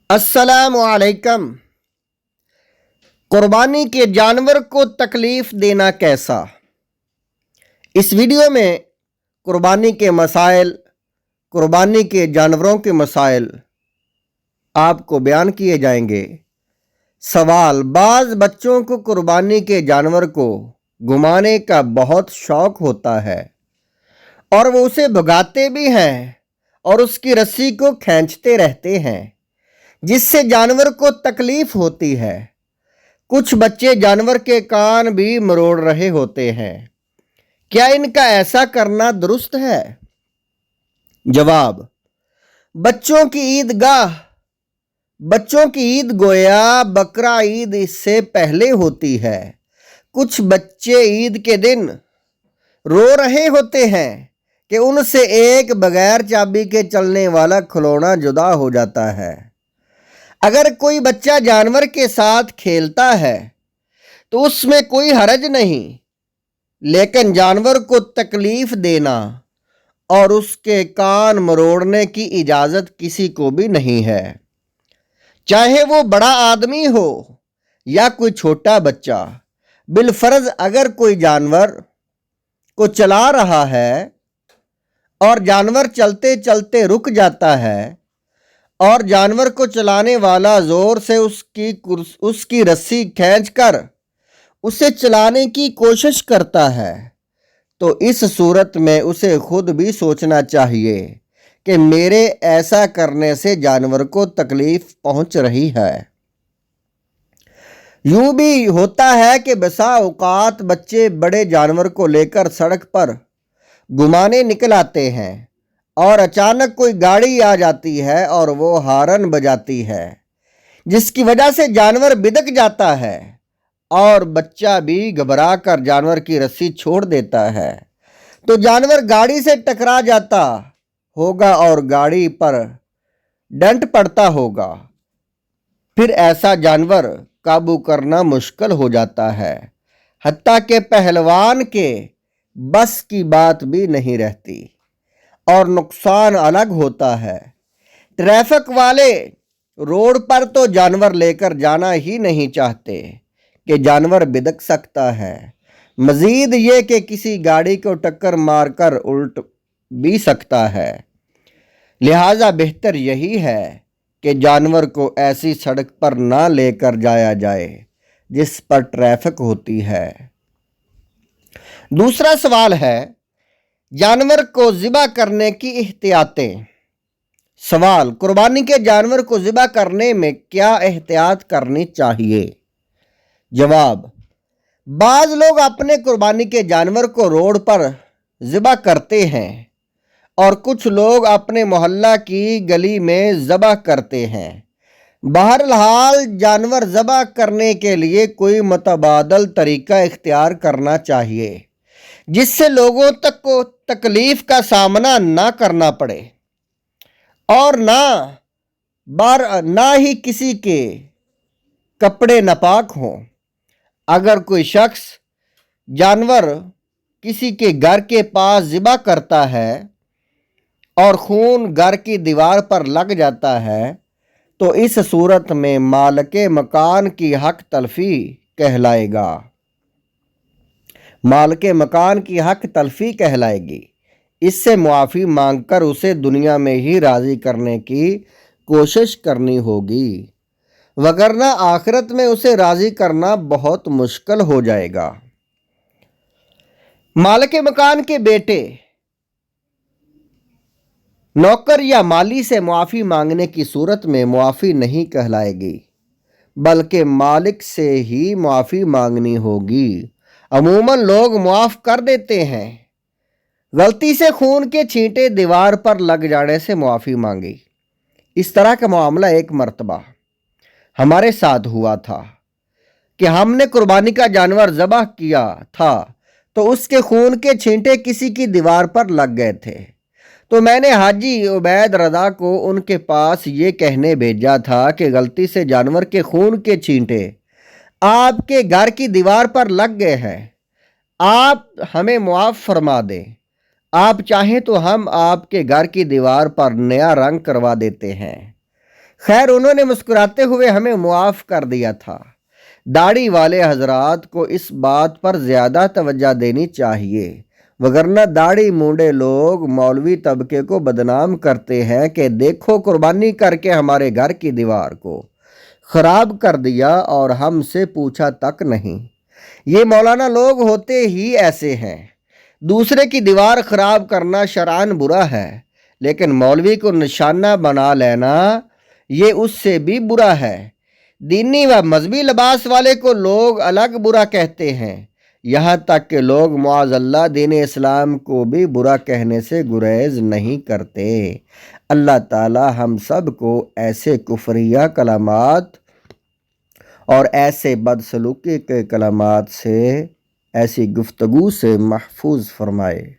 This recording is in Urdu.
السلام علیکم۔ قربانی کے جانور کو تکلیف دینا کیسا؟ اس ویڈیو میں قربانی کے مسائل، قربانی کے جانوروں کے مسائل آپ کو بیان کیے جائیں گے۔ سوال: بعض بچوں کو قربانی کے جانور کو گھمانے کا بہت شوق ہوتا ہے اور وہ اسے بھگاتے بھی ہیں اور اس کی رسی کو کھینچتے رہتے ہیں، جس سے جانور کو تکلیف ہوتی ہے۔ کچھ بچے جانور کے کان بھی مروڑ رہے ہوتے ہیں۔ کیا ان کا ایسا کرنا درست ہے؟ جواب: بچوں کی عید گویا بقرہ عید اس سے پہلے ہوتی ہے۔ کچھ بچے عید کے دن رو رہے ہوتے ہیں کہ ان سے ایک بغیر چابی کے چلنے والا کھلونا جدا ہو جاتا ہے۔ اگر کوئی بچہ جانور کے ساتھ کھیلتا ہے تو اس میں کوئی حرج نہیں، لیکن جانور کو تکلیف دینا اور اس کے کان مروڑنے کی اجازت کسی کو بھی نہیں ہے، چاہے وہ بڑا آدمی ہو یا کوئی چھوٹا بچہ۔ بالفرض اگر کوئی جانور کو چلا رہا ہے اور جانور چلتے چلتے رک جاتا ہے اور جانور کو چلانے والا زور سے اس کی رسی کھینچ کر اسے چلانے کی کوشش کرتا ہے، تو اس صورت میں اسے خود بھی سوچنا چاہیے کہ میرے ایسا کرنے سے جانور کو تکلیف پہنچ رہی ہے۔ یوں بھی ہوتا ہے کہ بسا اوقات بچے بڑے جانور کو لے کر سڑک پر گھمانے نکل آتے ہیں اور اچانک کوئی گاڑی آ جاتی ہے اور وہ ہارن بجاتی ہے، جس کی وجہ سے جانور بدک جاتا ہے اور بچہ بھی گھبرا کر جانور کی رسی چھوڑ دیتا ہے، تو جانور گاڑی سے ٹکرا جاتا ہوگا اور گاڑی پر ڈنٹ پڑتا ہوگا۔ پھر ایسا جانور قابو کرنا مشکل ہو جاتا ہے، حتیٰ کہ پہلوان کے بس کی بات بھی نہیں رہتی اور نقصان الگ ہوتا ہے۔ ٹریفک والے روڈ پر تو جانور لے کر جانا ہی نہیں چاہتے کہ جانور بدک سکتا ہے، مزید یہ کہ کسی گاڑی کو ٹکر مار کر الٹ بھی سکتا ہے۔ لہٰذا بہتر یہی ہے کہ جانور کو ایسی سڑک پر نہ لے کر جایا جائے جس پر ٹریفک ہوتی ہے۔ دوسرا سوال ہے، جانور کو ذبح کرنے کی احتیاطیں۔ سوال: قربانی کے جانور کو ذبح کرنے میں کیا احتیاط کرنی چاہیے؟ جواب: بعض لوگ اپنے قربانی کے جانور کو روڈ پر ذبح کرتے ہیں اور کچھ لوگ اپنے محلہ کی گلی میں ذبح کرتے ہیں۔ بہرحال جانور ذبح کرنے کے لیے کوئی متبادل طریقہ اختیار کرنا چاہیے جس سے لوگوں تک کو تکلیف کا سامنا نہ کرنا پڑے اور نہ ہی کسی کے کپڑے ناپاک ہوں۔ اگر کوئی شخص جانور کسی کے گھر کے پاس ذبح کرتا ہے اور خون گھر کی دیوار پر لگ جاتا ہے تو اس صورت میں مالک مکان کی حق تلفی کہلائے گا۔ مالک مکان کی حق تلفی کہلائے گی۔ اس سے معافی مانگ کر اسے دنیا میں ہی راضی کرنے کی کوشش کرنی ہوگی، وگرنہ آخرت میں اسے راضی کرنا بہت مشکل ہو جائے گا۔ مالک مکان کے بیٹے، نوکر یا مالی سے معافی مانگنے کی صورت میں معافی نہیں کہلائے گی، بلکہ مالک سے ہی معافی مانگنی ہوگی۔ عموماً لوگ معاف کر دیتے ہیں۔ غلطی سے خون کے چھینٹے دیوار پر لگ جانے سے معافی مانگی۔ اس طرح کا معاملہ ایک مرتبہ ہمارے ساتھ ہوا تھا کہ ہم نے قربانی کا جانور ذبح کیا تھا تو اس کے خون کے چھینٹے کسی کی دیوار پر لگ گئے تھے، تو میں نے حاجی عبید رضا کو ان کے پاس یہ کہنے بھیجا تھا کہ غلطی سے جانور کے خون کے چھینٹے آپ کے گھر کی دیوار پر لگ گئے ہیں، آپ ہمیں معاف فرما دیں۔ آپ چاہیں تو ہم آپ کے گھر کی دیوار پر نیا رنگ کروا دیتے ہیں۔ خیر انہوں نے مسکراتے ہوئے ہمیں معاف کر دیا تھا۔ داڑھی والے حضرات کو اس بات پر زیادہ توجہ دینی چاہیے، وگرنہ داڑھی مونڈے لوگ مولوی طبقے کو بدنام کرتے ہیں کہ دیکھو قربانی کر کے ہمارے گھر کی دیوار کو خراب کر دیا اور ہم سے پوچھا تک نہیں۔ یہ مولانا لوگ ہوتے ہی ایسے ہیں۔ دوسرے کی دیوار خراب کرنا شرعاً برا ہے، لیکن مولوی کو نشانہ بنا لینا یہ اس سے بھی برا ہے۔ دینی و مذہبی لباس والے کو لوگ الگ برا کہتے ہیں، یہاں تک کہ لوگ معاذ اللہ دین اسلام کو بھی برا کہنے سے گریز نہیں کرتے۔ اللہ تعالی ہم سب کو ایسے کفریہ کلمات اور ایسے بدسلوکی کے کلمات سے، ایسی گفتگو سے محفوظ فرمائے۔